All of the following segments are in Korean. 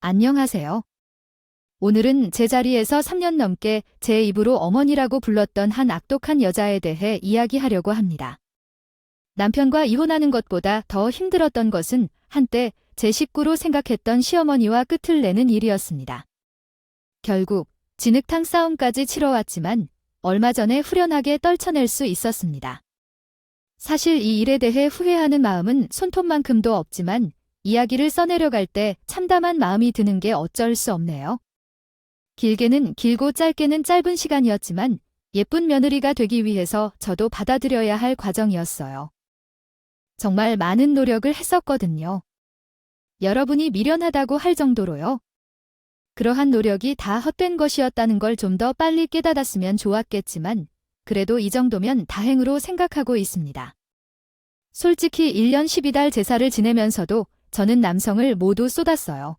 안녕하세요. 오늘은 제 자리에서 3년 넘게 제 입으로 어머니라고 불렀던 한 악독한 여자에 대해 이야기하려고 합니다. 남편과 이혼하는 것보다 더 힘들었던 것은 한때 제 식구로 생각했던 시어머니와 끝을 내는 일이었습니다. 결국 진흙탕 싸움까지 치러왔지만 얼마 전에 후련하게 떨쳐낼 수 있었습니다. 사실 이 일에 대해 후회하는 마음은 손톱만큼도 없지만 이야기를 써내려갈 때 참담한 마음이 드는 게 어쩔 수 없네요. 길게는 길고 짧게는 짧은 시간이었지만 예쁜 며느리가 되기 위해서 저도 받아들여야 할 과정이었어요. 정말 많은 노력을 했었거든요. 여러분이 미련하다고 할 정도로요. 그러한 노력이 다 헛된 것이었다는 걸 좀 더 빨리 깨닫았으면 좋았겠지만 그래도 이 정도면 다행으로 생각하고 있습니다. 솔직히 1년 12달 제사를 지내면서도 저는 남성을 모두 쏟았어요.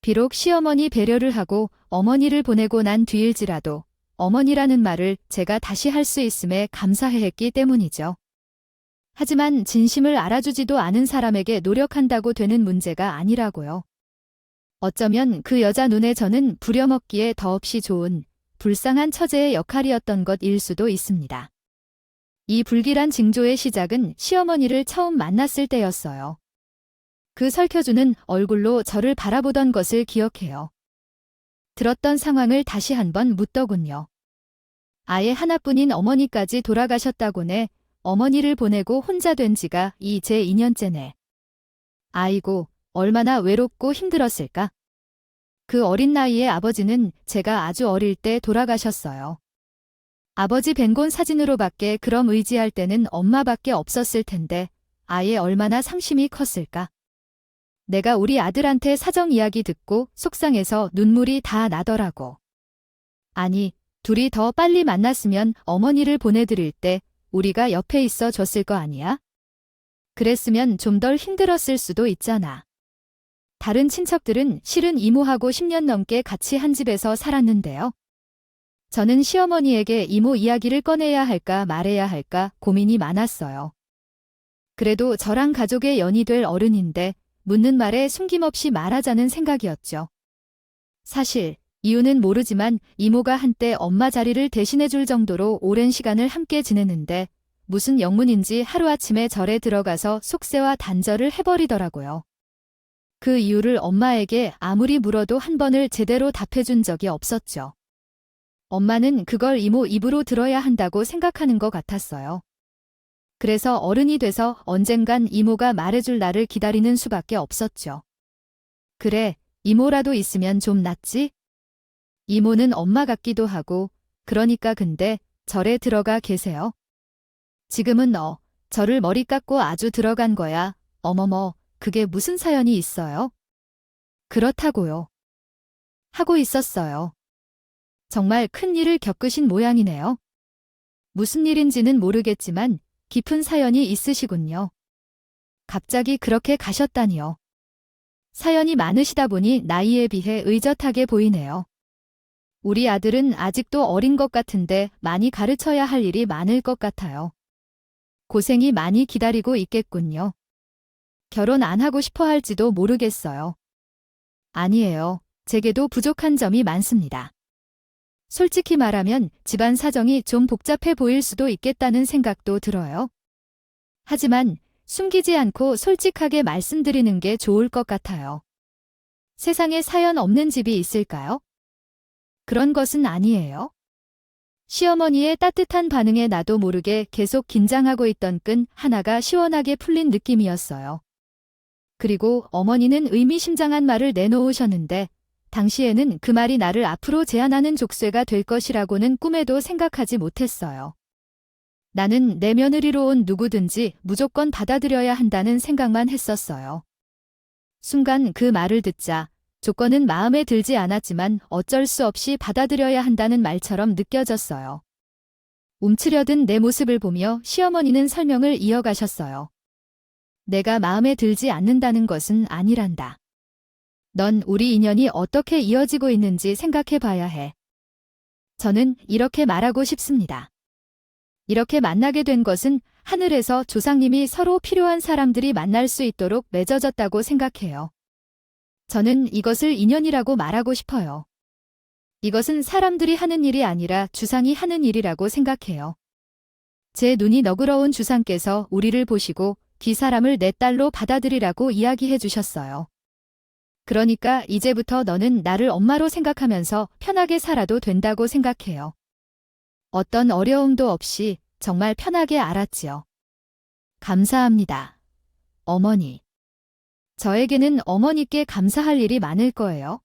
비록 시어머니 배려를 하고 어머니를 보내고 난 뒤일지라도 어머니라는 말을 제가 다시 할 수 있음에 감사해했기 때문이죠. 하지만 진심을 알아주지도 않은 사람에게 노력한다고 되는 문제가 아니라고요. 어쩌면 그 여자 눈에 저는 부려먹기에 더없이 좋은 불쌍한 처제의 역할이었던 것일 수도 있습니다. 이 불길한 징조의 시작은 시어머니를 처음 만났을 때였어요. 그 설켜주는 얼굴로 저를 바라보던 것을 기억해요. 들었던 상황을 다시 한번 묻더군요. 아예 하나뿐인 어머니까지 돌아가셨다고네. 어머니를 보내고 혼자 된 지가 제 2년째네. 아이고, 얼마나 외롭고 힘들었을까? 그 어린 나이에 아버지는 제가 아주 어릴 때 돌아가셨어요. 아버지 뱅곤 사진으로밖에 그럼 의지할 때는 엄마밖에 없었을 텐데 아예 얼마나 상심이 컸을까? 내가 우리 아들한테 사정 이야기 듣고 속상해서 눈물이 다 나더라고. 아니, 둘이 더 빨리 만났으면 어머니를 보내드릴 때 우리가 옆에 있어 줬을 거 아니야? 그랬으면 좀 덜 힘들었을 수도 있잖아. 다른 친척들은 실은 이모하고 10년 넘게 같이 한 집에서 살았는데요. 저는 시어머니에게 이모 이야기를 꺼내야 할까 말해야 할까 고민이 많았어요. 그래도 저랑 가족의 연이 될 어른인데 묻는 말에 숨김없이 말하자는 생각이었죠. 사실 이유는 모르지만 이모가 한때 엄마 자리를 대신해줄 정도로 오랜 시간을 함께 지냈는데 무슨 영문인지 하루아침에 절에 들어가서 속세와 단절을 해버리더라고요. 그 이유를 엄마에게 아무리 물어도 한 번을 제대로 답해준 적이 없었죠. 엄마는 그걸 이모 입으로 들어야 한다고 생각하는 것 같았어요. 그래서 어른이 돼서 언젠간 이모가 말해줄 날을 기다리는 수밖에 없었죠. 그래, 이모라도 있으면 좀 낫지? 이모는 엄마 같기도 하고, 그러니까 근데 절에 들어가 계세요? 지금은 절을 머리 깎고 아주 들어간 거야. 어머머, 그게 무슨 사연이 있어요? 그렇다고요. 하고 있었어요. 정말 큰 일을 겪으신 모양이네요. 무슨 일인지는 모르겠지만 깊은 사연이 있으시군요. 갑자기 그렇게 가셨다니요. 사연이 많으시다 보니 나이에 비해 의젓하게 보이네요. 우리 아들은 아직도 어린 것 같은데 많이 가르쳐야 할 일이 많을 것 같아요. 고생이 많이 기다리고 있겠군요. 결혼 안 하고 싶어 할지도 모르겠어요. 아니에요. 제게도 부족한 점이 많습니다. 솔직히 말하면 집안 사정이 좀 복잡해 보일 수도 있겠다는 생각도 들어요. 하지만 숨기지 않고 솔직하게 말씀드리는 게 좋을 것 같아요. 세상에 사연 없는 집이 있을까요? 그런 것은 아니에요. 시어머니의 따뜻한 반응에 나도 모르게 계속 긴장하고 있던 끈 하나가 시원하게 풀린 느낌이었어요. 그리고 어머니는 의미심장한 말을 내놓으셨는데 당시에는 그 말이 나를 앞으로 제안하는 족쇄가 될 것이라고는 꿈에도 생각하지 못했어요. 나는 내 며느리로 온 누구든지 무조건 받아들여야 한다는 생각만 했었어요. 순간 그 말을 듣자 조건은 마음에 들지 않았지만 어쩔 수 없이 받아들여야 한다는 말처럼 느껴졌어요. 움츠려든 내 모습을 보며 시어머니는 설명을 이어가셨어요. 내가 마음에 들지 않는다는 것은 아니란다. 넌 우리 인연이 어떻게 이어지고 있는지 생각해 봐야 해. 저는 이렇게 말하고 싶습니다. 이렇게 만나게 된 것은 하늘에서 조상님이 서로 필요한 사람들이 만날 수 있도록 맺어졌다고 생각해요. 저는 이것을 인연이라고 말하고 싶어요. 이것은 사람들이 하는 일이 아니라 주상이 하는 일이라고 생각해요. 제 눈이 너그러운 주상께서 우리를 보시고 기 사람을 내 딸로 받아들이라고 이야기해 주셨어요. 그러니까 이제부터 너는 나를 엄마로 생각하면서 편하게 살아도 된다고 생각해요. 어떤 어려움도 없이 정말 편하게 알았지요. 감사합니다. 어머니. 저에게는 어머니께 감사할 일이 많을 거예요.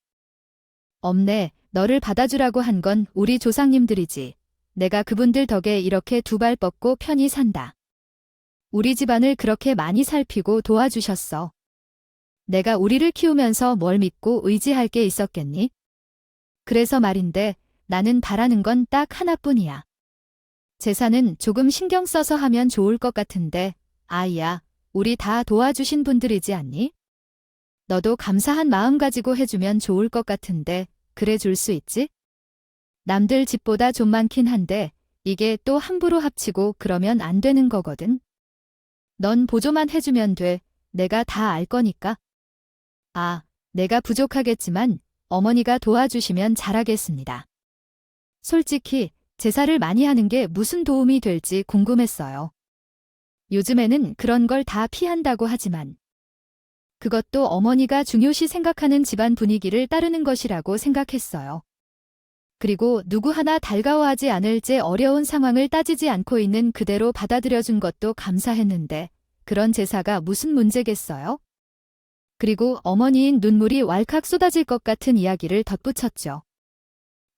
엄네, 너를 받아주라고 한 건 우리 조상님들이지. 내가 그분들 덕에 이렇게 두 발 뻗고 편히 산다. 우리 집안을 그렇게 많이 살피고 도와주셨어. 내가 우리를 키우면서 뭘 믿고 의지할 게 있었겠니? 그래서 말인데 나는 바라는 건 딱 하나뿐이야. 제사는 조금 신경 써서 하면 좋을 것 같은데, 아이야, 우리 다 도와주신 분들이지 않니? 너도 감사한 마음 가지고 해주면 좋을 것 같은데, 그래 줄 수 있지? 남들 집보다 좀 많긴 한데, 이게 또 함부로 합치고 그러면 안 되는 거거든. 넌 보조만 해주면 돼. 내가 다 알 거니까. 아, 내가 부족하겠지만 어머니가 도와주시면 잘하겠습니다. 솔직히 제사를 많이 하는 게 무슨 도움이 될지 궁금했어요. 요즘에는 그런 걸 다 피한다고 하지만 그것도 어머니가 중요시 생각하는 집안 분위기를 따르는 것이라고 생각했어요. 그리고 누구 하나 달가워하지 않을 제 어려운 상황을 따지지 않고 있는 그대로 받아들여준 것도 감사했는데 그런 제사가 무슨 문제겠어요? 그리고 어머니인 눈물이 왈칵 쏟아질 것 같은 이야기를 덧붙였죠.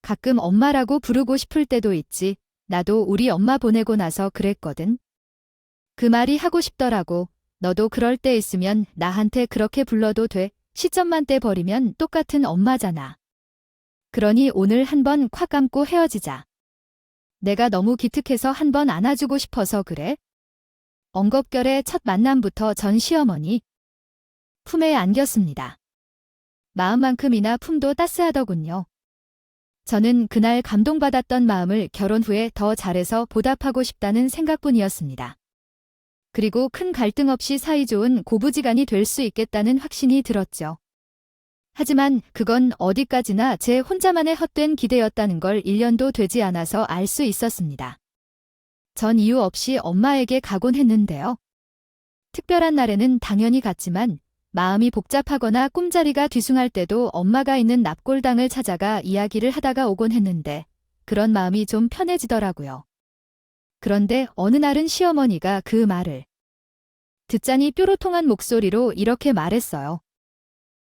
가끔 엄마라고 부르고 싶을 때도 있지. 나도 우리 엄마 보내고 나서 그랬거든. 그 말이 하고 싶더라고. 너도 그럴 때 있으면 나한테 그렇게 불러도 돼. 시점만 떼버리면 똑같은 엄마잖아. 그러니 오늘 한번 콱 감고 헤어지자. 내가 너무 기특해서 한번 안아주고 싶어서 그래. 엉겁결의 첫 만남부터 전 시어머니 품에 안겼습니다. 마음만큼이나 품도 따스하더군요. 저는 그날 감동받았던 마음을 결혼 후에 더 잘해서 보답하고 싶다는 생각뿐이었습니다. 그리고 큰 갈등 없이 사이좋은 고부지간이 될 수 있겠다는 확신이 들었죠. 하지만 그건 어디까지나 제 혼자만의 헛된 기대였다는 걸 1년도 되지 않아서 알 수 있었습니다. 전 이유 없이 엄마에게 가곤 했는데요. 특별한 날에는 당연히 갔지만 마음이 복잡하거나 꿈자리가 뒤숭할 때도 엄마가 있는 납골당을 찾아가 이야기를 하다가 오곤 했는데 그런 마음이 좀 편해지더라고요. 그런데 어느 날은 시어머니가 그 말을 듣자니 뾰로통한 목소리로 이렇게 말했어요.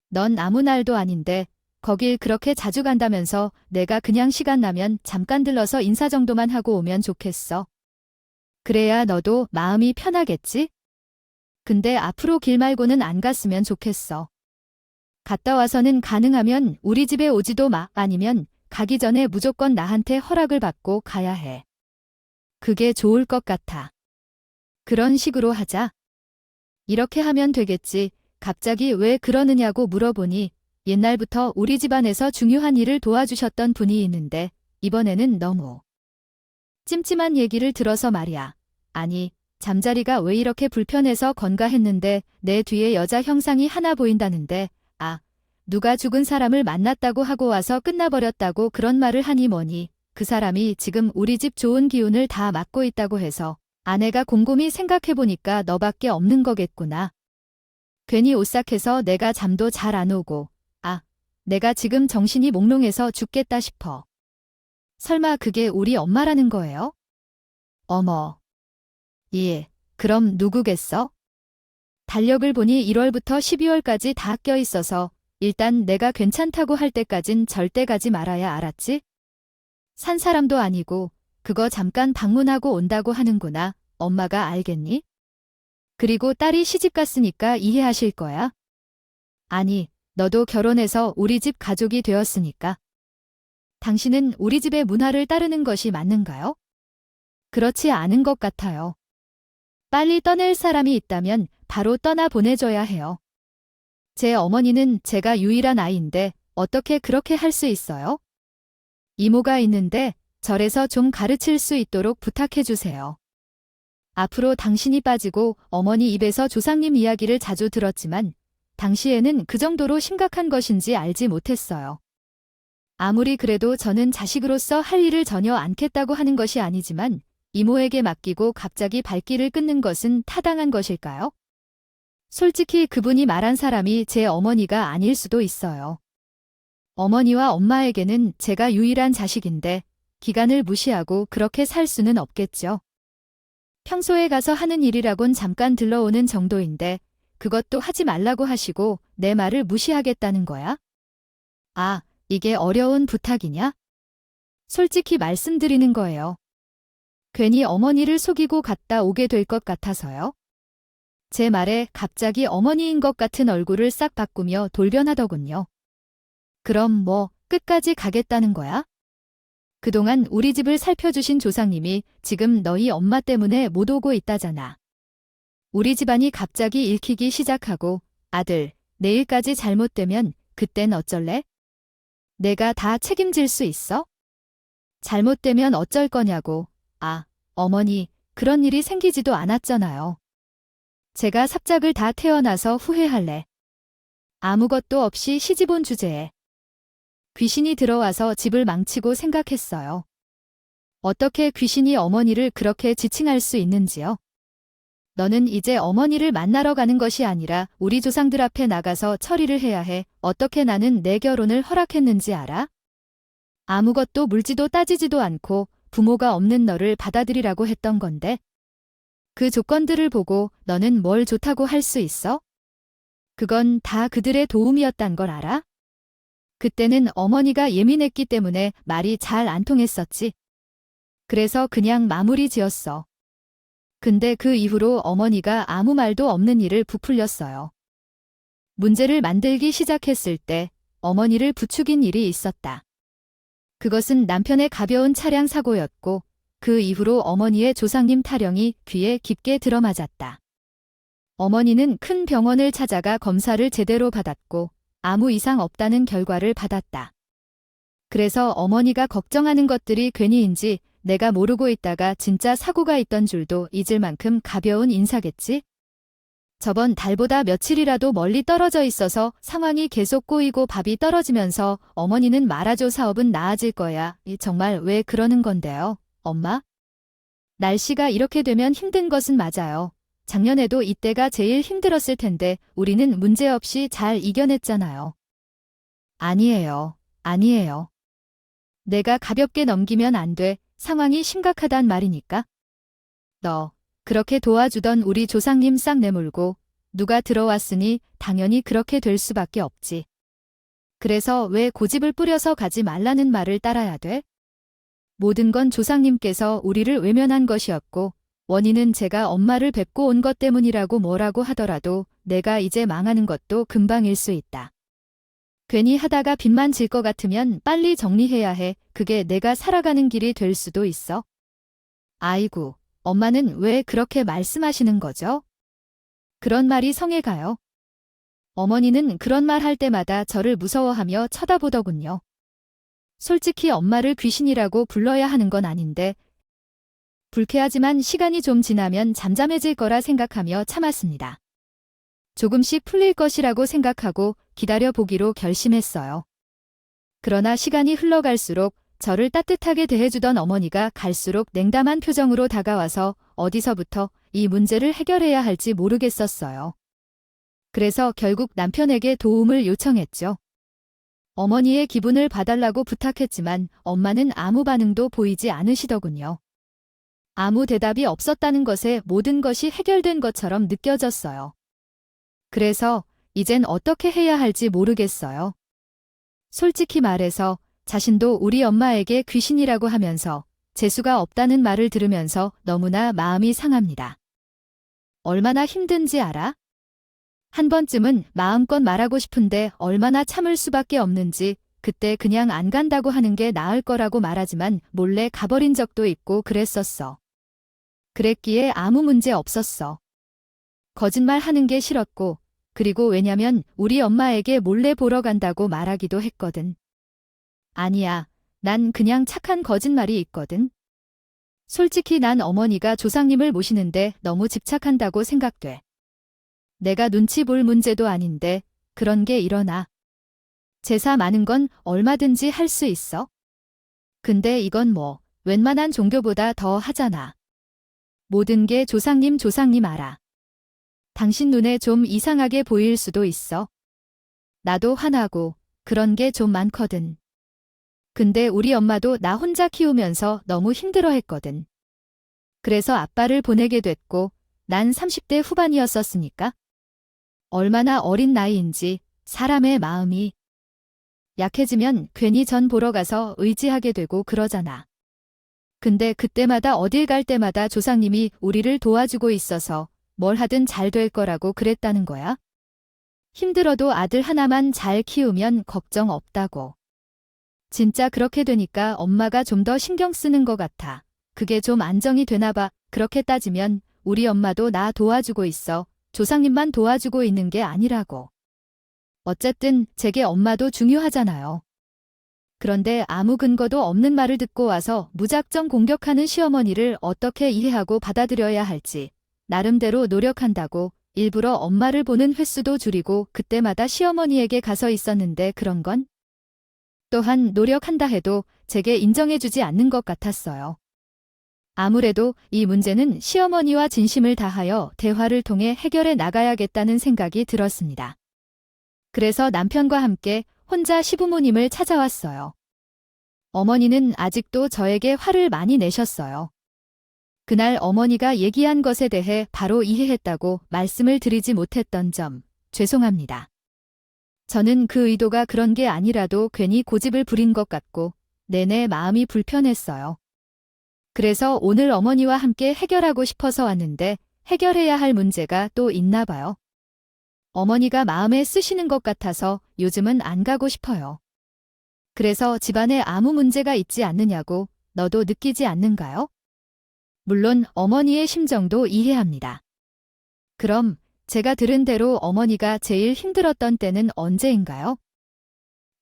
넌 아무 날도 아닌데 거길 그렇게 자주 간다면서 내가 그냥 시간 나면 잠깐 들러서 인사 정도만 하고 오면 좋겠어. 그래야 너도 마음이 편하겠지? 근데 앞으로 길 말고는 안 갔으면 좋겠어. 갔다 와서는 가능하면 우리 집에 오지도 마. 아니면 가기 전에 무조건 나한테 허락을 받고 가야 해. 그게 좋을 것 같아. 그런 식으로 하자. 이렇게 하면 되겠지. 갑자기 왜 그러느냐고 물어보니 옛날부터 우리 집안에서 중요한 일을 도와주셨던 분이 있는데 이번에는 너무 찜찜한 얘기를 들어서 말이야. 아니, 잠자리가 왜 이렇게 불편해서 건가했는데 내 뒤에 여자 형상이 하나 보인다는데 누가 죽은 사람을 만났다고 하고 와서 끝나버렸다고 그런 말을 하니 뭐니. 그 사람이 지금 우리 집 좋은 기운을 다 맡고 있다고 해서 아내가 곰곰이 생각해보니까 너밖에 없는 거겠구나. 괜히 오싹해서 내가 잠도 잘 안 오고 내가 지금 정신이 몽롱해서 죽겠다 싶어. 설마 그게 우리 엄마라는 거예요? 어머. 예, 그럼 누구겠어? 달력을 보니 1월부터 12월까지 다 껴있어서 일단 내가 괜찮다고 할 때까진 절대 가지 말아야 알았지? 산 사람도 아니고 그거 잠깐 방문하고 온다고 하는구나. 엄마가 알겠니? 그리고 딸이 시집갔으니까 이해하실 거야. 아니, 너도 결혼해서 우리 집 가족이 되었으니까. 당신은 우리 집의 문화를 따르는 것이 맞는가요? 그렇지 않은 것 같아요. 빨리 떠날 사람이 있다면 바로 떠나 보내줘야 해요. 제 어머니는 제가 유일한 아이인데 어떻게 그렇게 할 수 있어요? 이모가 있는데 절에서 좀 가르칠 수 있도록 부탁해 주세요. 앞으로 당신이 빠지고 어머니 입에서 조상님 이야기를 자주 들었지만 당시에는 그 정도로 심각한 것인지 알지 못했어요. 아무리 그래도 저는 자식으로서 할 일을 전혀 않겠다고 하는 것이 아니지만 이모에게 맡기고 갑자기 발길을 끊는 것은 타당한 것일까요? 솔직히 그분이 말한 사람이 제 어머니가 아닐 수도 있어요. 어머니와 엄마에게는 제가 유일한 자식인데 기간을 무시하고 그렇게 살 수는 없겠죠. 평소에 가서 하는 일이라곤 잠깐 들러오는 정도인데 그것도 하지 말라고 하시고 내 말을 무시하겠다는 거야? 아, 이게 어려운 부탁이냐? 솔직히 말씀드리는 거예요. 괜히 어머니를 속이고 갔다 오게 될 것 같아서요. 제 말에 갑자기 어머니인 것 같은 얼굴을 싹 바꾸며 돌변하더군요. 그럼 뭐 끝까지 가겠다는 거야? 그동안 우리 집을 살펴주신 조상님이 지금 너희 엄마 때문에 못 오고 있다잖아. 우리 집안이 갑자기 읽히기 시작하고 아들, 내일까지 잘못되면 그땐 어쩔래? 내가 다 책임질 수 있어? 잘못되면 어쩔 거냐고. 아, 어머니, 그런 일이 생기지도 않았잖아요. 제가 삽작을 다 태어나서 후회할래. 아무것도 없이 시집 온 주제에 귀신이 들어와서 집을 망치고 생각했어요. 어떻게 귀신이 어머니를 그렇게 지칭할 수 있는지요? 너는 이제 어머니를 만나러 가는 것이 아니라 우리 조상들 앞에 나가서 처리를 해야 해. 어떻게 나는 내 결혼을 허락했는지 알아? 아무것도 물지도 따지지도 않고 부모가 없는 너를 받아들이라고 했던 건데 그 조건들을 보고 너는 뭘 좋다고 할 수 있어? 그건 다 그들의 도움이었단 걸 알아? 그때는 어머니가 예민했기 때문에 말이 잘 안 통했었지. 그래서 그냥 마무리 지었어. 근데 그 이후로 어머니가 아무 말도 없는 일을 부풀렸어요. 문제를 만들기 시작했을 때 어머니를 부추긴 일이 있었다. 그것은 남편의 가벼운 차량 사고였고 그 이후로 어머니의 조상님 타령이 귀에 깊게 들어맞았다. 어머니는 큰 병원을 찾아가 검사를 제대로 받았고 아무 이상 없다는 결과를 받았다. 그래서 어머니가 걱정하는 것들이 괜히인지 내가 모르고 있다가 진짜 사고가 있던 줄도 잊을 만큼 가벼운 인사겠지? 저번 달보다 며칠이라도 멀리 떨어져 있어서 상황이 계속 꼬이고 밥이 떨어지면서 어머니는 말아줘 사업은 나아질 거야. 정말 왜 그러는 건데요, 엄마? 날씨가 이렇게 되면 힘든 것은 맞아요. 작년에도 이때가 제일 힘들었을 텐데 우리는 문제없이 잘 이겨냈잖아요. 아니에요. 아니에요. 내가 가볍게 넘기면 안 돼. 상황이 심각하단 말이니까. 너 그렇게 도와주던 우리 조상님 싹 내몰고 누가 들어왔으니 당연히 그렇게 될 수밖에 없지. 그래서 왜 고집을 뿌려서 가지 말라는 말을 따라야 돼? 모든 건 조상님께서 우리를 외면한 것이었고 원인은 제가 엄마를 뵙고 온 것 때문이라고 뭐라고 하더라도 내가 이제 망하는 것도 금방일 수 있다. 괜히 하다가 빚만 질 것 같으면 빨리 정리해야 해. 그게 내가 살아가는 길이 될 수도 있어. 아이고, 엄마는 왜 그렇게 말씀하시는 거죠? 그런 말이 성에 가요. 어머니는 그런 말 할 때마다 저를 무서워하며 쳐다보더군요. 솔직히 엄마를 귀신이라고 불러야 하는 건 아닌데 불쾌하지만 시간이 좀 지나면 잠잠해질 거라 생각하며 참았습니다. 조금씩 풀릴 것이라고 생각하고 기다려보기로 결심했어요. 그러나 시간이 흘러갈수록 저를 따뜻하게 대해주던 어머니가 갈수록 냉담한 표정으로 다가와서 어디서부터 이 문제를 해결해야 할지 모르겠었어요. 그래서 결국 남편에게 도움을 요청했죠. 어머니의 기분을 봐달라고 부탁했지만 엄마는 아무 반응도 보이지 않으시더군요. 아무 대답이 없었다는 것에 모든 것이 해결된 것처럼 느껴졌어요. 그래서 이젠 어떻게 해야 할지 모르겠어요. 솔직히 말해서 자신도 우리 엄마에게 귀신이라고 하면서 재수가 없다는 말을 들으면서 너무나 마음이 상합니다. 얼마나 힘든지 알아? 한 번쯤은 마음껏 말하고 싶은데 얼마나 참을 수밖에 없는지 그때 그냥 안 간다고 하는 게 나을 거라고 말하지만 몰래 가버린 적도 있고 그랬었어. 그랬기에 아무 문제 없었어. 거짓말 하는 게 싫었고 그리고 왜냐면 우리 엄마에게 몰래 보러 간다고 말하기도 했거든. 아니야, 난 그냥 착한 거짓말이 있거든. 솔직히 난 어머니가 조상님을 모시는데 너무 집착한다고 생각돼. 내가 눈치 볼 문제도 아닌데 그런 게 일어나. 제사 많은 건 얼마든지 할 수 있어. 근데 이건 뭐 웬만한 종교보다 더 하잖아. 모든 게 조상님 알아. 당신 눈에 좀 이상하게 보일 수도 있어. 나도 화나고 그런 게 좀 많거든. 근데 우리 엄마도 나 혼자 키우면서 너무 힘들어했거든. 그래서 아빠를 보내게 됐고 난 30대 후반이었었으니까. 얼마나 어린 나이인지 사람의 마음이 약해지면 괜히 전 보러 가서 의지하게 되고 그러잖아. 근데 그때마다 어딜 갈 때마다 조상님이 우리를 도와주고 있어서 뭘 하든 잘 될 거라고 그랬다는 거야. 힘들어도 아들 하나만 잘 키우면 걱정 없다고. 진짜 그렇게 되니까 엄마가 좀 더 신경 쓰는 것 같아. 그게 좀 안정이 되나 봐. 그렇게 따지면 우리 엄마도 나 도와주고 있어. 조상님만 도와주고 있는 게 아니라고. 어쨌든 제게 엄마도 중요하잖아요. 그런데 아무 근거도 없는 말을 듣고 와서 무작정 공격하는 시어머니를 어떻게 이해하고 받아들여야 할지 나름대로 노력한다고 일부러 엄마를 보는 횟수도 줄이고 그때마다 시어머니에게 가서 있었는데 그런 건 또한 노력한다 해도 제게 인정해주지 않는 것 같았어요. 아무래도 이 문제는 시어머니와 진심을 다하여 대화를 통해 해결해 나가야겠다는 생각이 들었습니다. 그래서 남편과 함께 혼자 시부모님을 찾아왔어요. 어머니는 아직도 저에게 화를 많이 내셨어요. 그날 어머니가 얘기한 것에 대해 바로 이해했다고 말씀을 드리지 못했던 점 죄송합니다. 저는 그 의도가 그런 게 아니라도 괜히 고집을 부린 것 같고 내내 마음이 불편했어요. 그래서 오늘 어머니와 함께 해결하고 싶어서 왔는데 해결해야 할 문제가 또 있나 봐요. 어머니가 마음에 쓰시는 것 같아서 요즘은 안 가고 싶어요. 그래서 집안에 아무 문제가 있지 않느냐고 너도 느끼지 않는가요? 물론 어머니의 심정도 이해합니다. 그럼 제가 들은 대로 어머니가 제일 힘들었던 때는 언제인가요?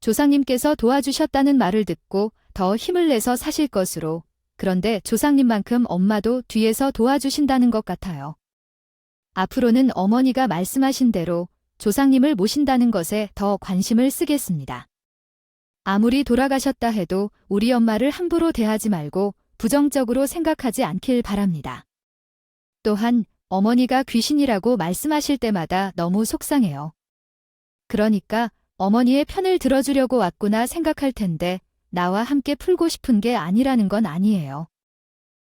조상님께서 도와주셨다는 말을 듣고 더 힘을 내서 사실 것으로, 그런데 조상님만큼 엄마도 뒤에서 도와주신다는 것 같아요. 앞으로는 어머니가 말씀하신 대로 조상님을 모신다는 것에 더 관심을 쓰겠습니다. 아무리 돌아가셨다 해도 우리 엄마를 함부로 대하지 말고 부정적으로 생각하지 않길 바랍니다. 또한 어머니가 귀신이라고 말씀하실 때마다 너무 속상해요. 그러니까 어머니의 편을 들어주려고 왔구나 생각할 텐데 나와 함께 풀고 싶은 게 아니라는 건 아니에요.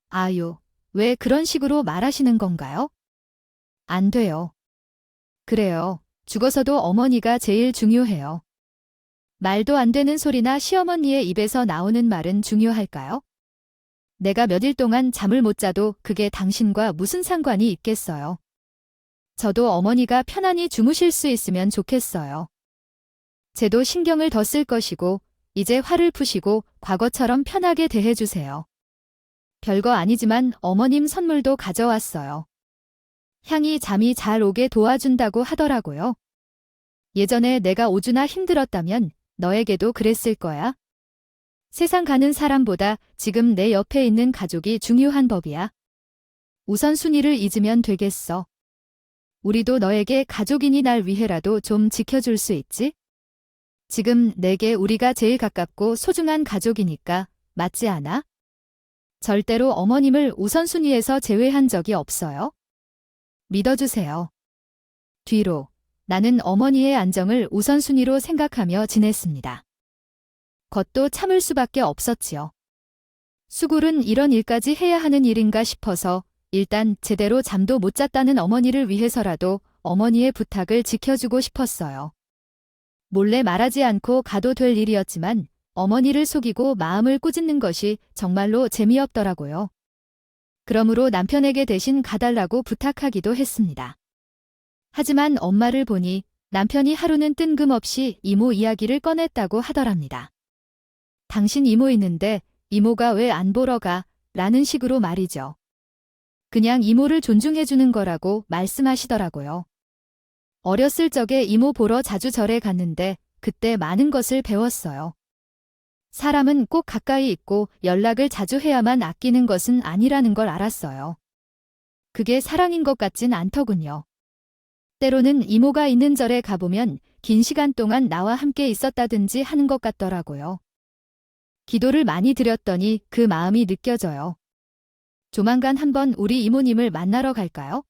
아유, 왜 그런 식으로 말하시는 건가요? 안 돼요. 그래요. 죽어서도 어머니가 제일 중요해요. 말도 안 되는 소리나 시어머니의 입에서 나오는 말은 중요할까요? 내가 몇일 동안 잠을 못 자도 그게 당신과 무슨 상관이 있겠어요. 저도 어머니가 편안히 주무실 수 있으면 좋겠어요. 쟤도 신경을 더 쓸 것이고 이제 화를 푸시고 과거처럼 편하게 대해주세요. 별거 아니지만 어머님 선물도 가져왔어요. 향이 잠이 잘 오게 도와준다고 하더라고요. 예전에 내가 오주나 힘들었다면 너에게도 그랬을 거야. 세상 가는 사람보다 지금 내 옆에 있는 가족이 중요한 법이야. 우선순위를 잊으면 되겠어. 우리도 너에게 가족이니 날 위해라도 좀 지켜줄 수 있지? 지금 내게 우리가 제일 가깝고 소중한 가족이니까 맞지 않아? 절대로 어머님을 우선순위에서 제외한 적이 없어요. 믿어주세요. 뒤로 나는 어머니의 안정을 우선순위로 생각하며 지냈습니다. 겉도 참을 수밖에 없었지요. 수굴은 이런 일까지 해야 하는 일인가 싶어서 일단 제대로 잠도 못 잤다는 어머니를 위해서라도 어머니의 부탁을 지켜주고 싶었어요. 몰래 말하지 않고 가도 될 일이었지만 어머니를 속이고 마음을 꾸짖는 것이 정말로 재미없더라고요. 그러므로 남편에게 대신 가달라고 부탁하기도 했습니다. 하지만 엄마를 보니 남편이 하루는 뜬금없이 이모 이야기를 꺼냈다고 하더랍니다. 당신 이모 있는데 이모가 왜 안 보러 가? 라는 식으로 말이죠. 그냥 이모를 존중해주는 거라고 말씀하시더라고요. 어렸을 적에 이모 보러 자주 절에 갔는데 그때 많은 것을 배웠어요. 사람은 꼭 가까이 있고 연락을 자주 해야만 아끼는 것은 아니라는 걸 알았어요. 그게 사랑인 것 같진 않더군요. 때로는 이모가 있는 절에 가보면 긴 시간 동안 나와 함께 있었다든지 하는 것 같더라고요. 기도를 많이 드렸더니 그 마음이 느껴져요. 조만간 한번 우리 이모님을 만나러 갈까요?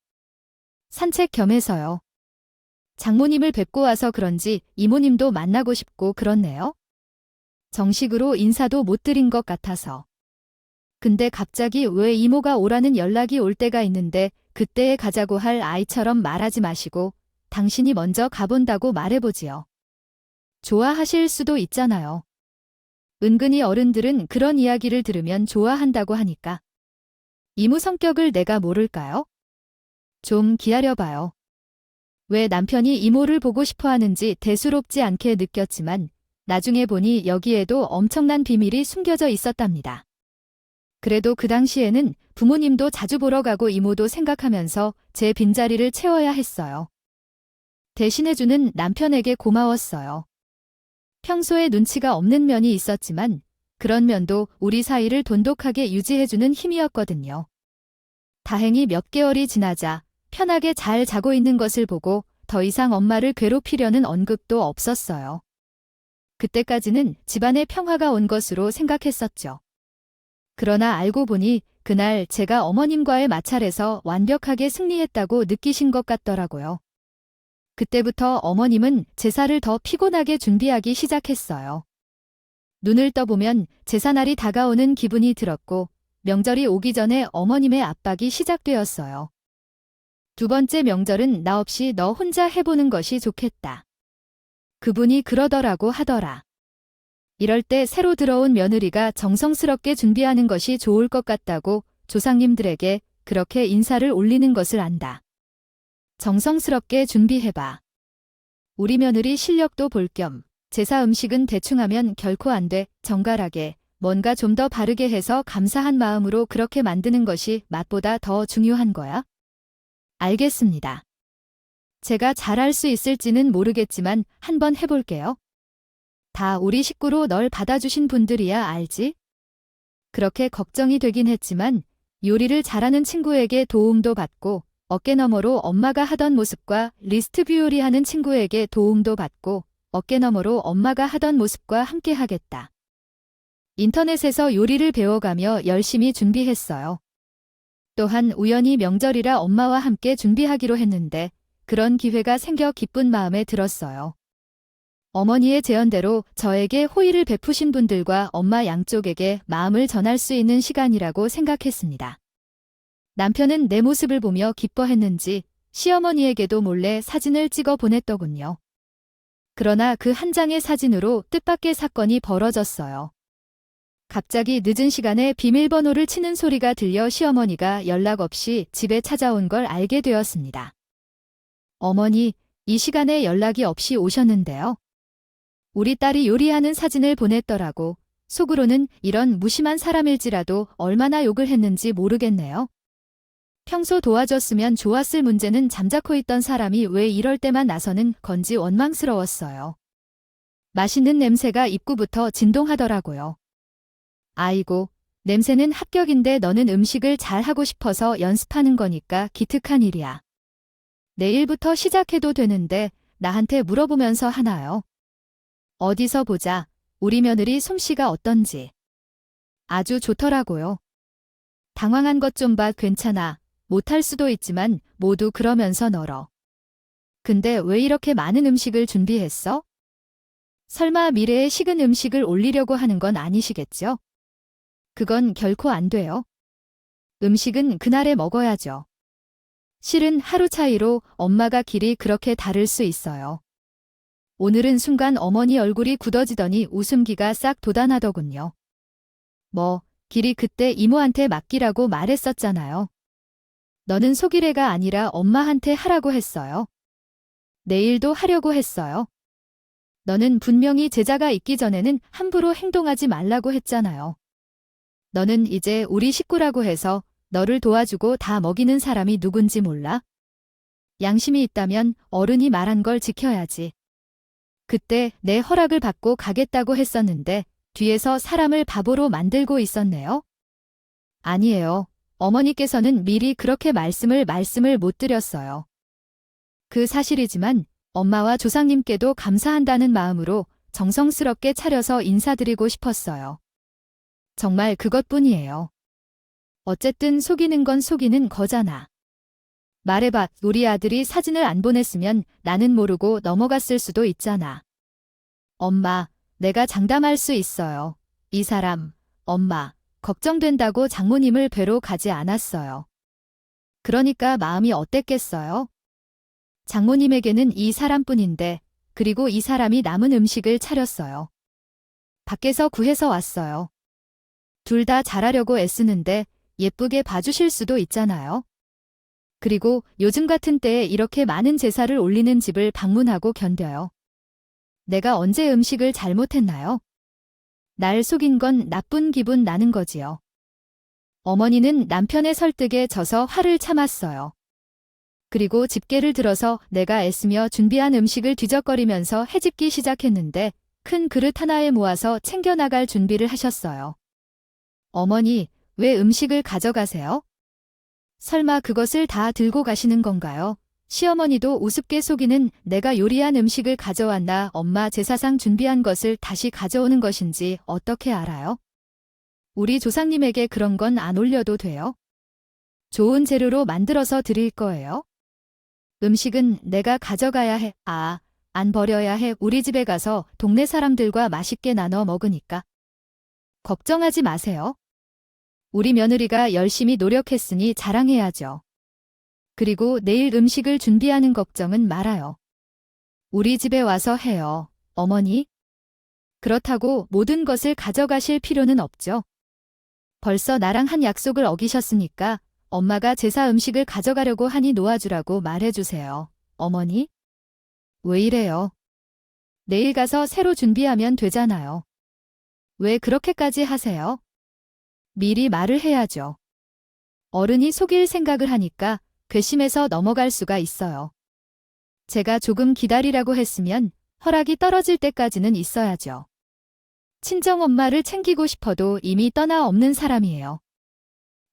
산책 겸 해서요. 장모님을 뵙고 와서 그런지 이모님도 만나고 싶고 그렇네요. 정식으로 인사도 못 드린 것 같아서. 근데 갑자기 왜 이모가 오라는 연락이 올 때가 있는데 그때에 가자고 할 아이처럼 말하지 마시고 당신이 먼저 가본다고 말해보지요. 좋아하실 수도 있잖아요. 은근히 어른들은 그런 이야기를 들으면 좋아한다고 하니까. 이모 성격을 내가 모를까요? 좀 기다려봐요. 왜 남편이 이모를 보고 싶어 하는지 대수롭지 않게 느꼈지만 나중에 보니 여기에도 엄청난 비밀이 숨겨져 있었답니다. 그래도 그 당시에는 부모님도 자주 보러 가고 이모도 생각하면서 제 빈자리를 채워야 했어요. 대신해주는 남편에게 고마웠어요. 평소에 눈치가 없는 면이 있었지만 그런 면도 우리 사이를 돈독하게 유지해주는 힘이었거든요. 다행히 몇 개월이 지나자 편하게 잘 자고 있는 것을 보고 더 이상 엄마를 괴롭히려는 언급도 없었어요. 그때까지는 집안에 평화가 온 것으로 생각했었죠. 그러나 알고 보니 그날 제가 어머님과의 마찰에서 완벽하게 승리했다고 느끼신 것 같더라고요. 그때부터 어머님은 제사를 더 피곤하게 준비하기 시작했어요. 눈을 떠보면 제사날이 다가오는 기분이 들었고 명절이 오기 전에 어머님의 압박이 시작되었어요. 두 번째 명절은 나 없이 너 혼자 해보는 것이 좋겠다. 그분이 그러더라고 하더라. 이럴 때 새로 들어온 며느리가 정성스럽게 준비하는 것이 좋을 것 같다고 조상님들에게 그렇게 인사를 올리는 것을 안다. 정성스럽게 준비해봐. 우리 며느리 실력도 볼 겸 제사 음식은 대충 하면 결코 안 돼. 정갈하게 뭔가 좀 더 바르게 해서 감사한 마음으로 그렇게 만드는 것이 맛보다 더 중요한 거야? 알겠습니다. 제가 잘할 수 있을지는 모르겠지만 한번 해볼게요. 다 우리 식구로 널 받아주신 분들이야 알지? 그렇게 걱정이 되긴 했지만 요리를 잘하는 친구에게 도움도 받고 어깨너머로 엄마가 하던 모습과 리스트 뷰 요리하는 친구에게 도움도 받고 어깨너머로 엄마가 하던 모습과 함께 하겠다. 인터넷에서 요리를 배워가며 열심히 준비했어요. 또한 우연히 명절이라 엄마와 함께 준비하기로 했는데 그런 기회가 생겨 기쁜 마음에 들었어요. 어머니의 제언대로 저에게 호의를 베푸신 분들과 엄마 양쪽에게 마음을 전할 수 있는 시간이라고 생각했습니다. 남편은 내 모습을 보며 기뻐했는지 시어머니에게도 몰래 사진을 찍어 보냈더군요. 그러나 그 한 장의 사진으로 뜻밖의 사건이 벌어졌어요. 갑자기 늦은 시간에 비밀번호를 치는 소리가 들려 시어머니가 연락 없이 집에 찾아온 걸 알게 되었습니다. 어머니, 이 시간에 연락이 없이 오셨는데요. 우리 딸이 요리하는 사진을 보냈더라고. 속으로는 이런 무심한 사람일지라도 얼마나 욕을 했는지 모르겠네요. 평소 도와줬으면 좋았을 문제는 잠자코 있던 사람이 왜 이럴 때만 나서는 건지 원망스러웠어요. 맛있는 냄새가 입구부터 진동하더라고요. 아이고, 냄새는 합격인데 너는 음식을 잘 하고 싶어서 연습하는 거니까 기특한 일이야. 내일부터 시작해도 되는데 나한테 물어보면서 하나요? 어디서 보자. 우리 며느리 솜씨가 어떤지. 아주 좋더라고요. 당황한 것 좀 봐. 괜찮아. 못할 수도 있지만 모두 그러면서 널어. 근데 왜 이렇게 많은 음식을 준비했어? 설마 미래에 식은 음식을 올리려고 하는 건 아니시겠죠? 그건 결코 안 돼요. 음식은 그날에 먹어야죠. 실은 하루 차이로 엄마가 길이 그렇게 다를 수 있어요. 오늘은 순간 어머니 얼굴이 굳어지더니 웃음기가 싹 돋아나더군요. 뭐, 길이 그때 이모한테 맡기라고 말했었잖아요. 너는 속이래가 아니라 엄마한테 하라고 했어요. 내일도 하려고 했어요. 너는 분명히 제자가 있기 전에는 함부로 행동하지 말라고 했잖아요. 너는 이제 우리 식구라고 해서 너를 도와주고 다 먹이는 사람이 누군지 몰라? 양심이 있다면 어른이 말한 걸 지켜야지. 그때 내 허락을 받고 가겠다고 했었는데 뒤에서 사람을 바보로 만들고 있었네요. 아니에요. 어머니께서는 미리 그렇게 말씀을 못 드렸어요. 그 사실이지만 엄마와 조상님께도 감사한다는 마음으로 정성스럽게 차려서 인사드리고 싶었어요. 정말 그것뿐이에요. 어쨌든 속이는 건 속이는 거잖아. 말해봐, 우리 아들이 사진을 안 보냈으면 나는 모르고 넘어갔을 수도 있잖아. 엄마, 내가 장담할 수 있어요. 이 사람, 엄마, 걱정된다고 장모님을 뵈러 가지 않았어요. 그러니까 마음이 어땠겠어요? 장모님에게는 이 사람뿐인데, 그리고 이 사람이 남은 음식을 차렸어요. 밖에서 구해서 왔어요. 둘 다 잘하려고 애쓰는데 예쁘게 봐주실 수도 있잖아요. 그리고 요즘 같은 때에 이렇게 많은 제사를 올리는 집을 방문하고 견뎌요. 내가 언제 음식을 잘못했나요? 날 속인 건 나쁜 기분 나는 거지요. 어머니는 남편의 설득에 져서 화를 참았어요. 그리고 집게를 들어서 내가 애쓰며 준비한 음식을 뒤적거리면서 헤집기 시작했는데 큰 그릇 하나에 모아서 챙겨나갈 준비를 하셨어요. 어머니, 왜 음식을 가져가세요? 설마 그것을 다 들고 가시는 건가요? 시어머니도 우습게 속이는 내가 요리한 음식을 가져왔나 엄마 제사상 준비한 것을 다시 가져오는 것인지 어떻게 알아요? 우리 조상님에게 그런 건 안 올려도 돼요? 좋은 재료로 만들어서 드릴 거예요? 음식은 내가 가져가야 해. 안 버려야 해. 우리 집에 가서 동네 사람들과 맛있게 나눠 먹으니까. 걱정하지 마세요. 우리 며느리가 열심히 노력했으니 자랑해야죠. 그리고 내일 음식을 준비하는 걱정은 말아요. 우리 집에 와서 해요, 어머니. 그렇다고 모든 것을 가져가실 필요는 없죠. 벌써 나랑 한 약속을 어기셨으니까 엄마가 제사 음식을 가져가려고 하니 놓아주라고 말해주세요, 어머니. 왜 이래요? 내일 가서 새로 준비하면 되잖아요. 왜 그렇게까지 하세요? 미리 말을 해야죠. 어른이 속일 생각을 하니까 괘씸해서 넘어갈 수가 있어요. 제가 조금 기다리라고 했으면 허락이 떨어질 때까지는 있어야죠. 친정엄마를 챙기고 싶어도 이미 떠나 없는 사람이에요.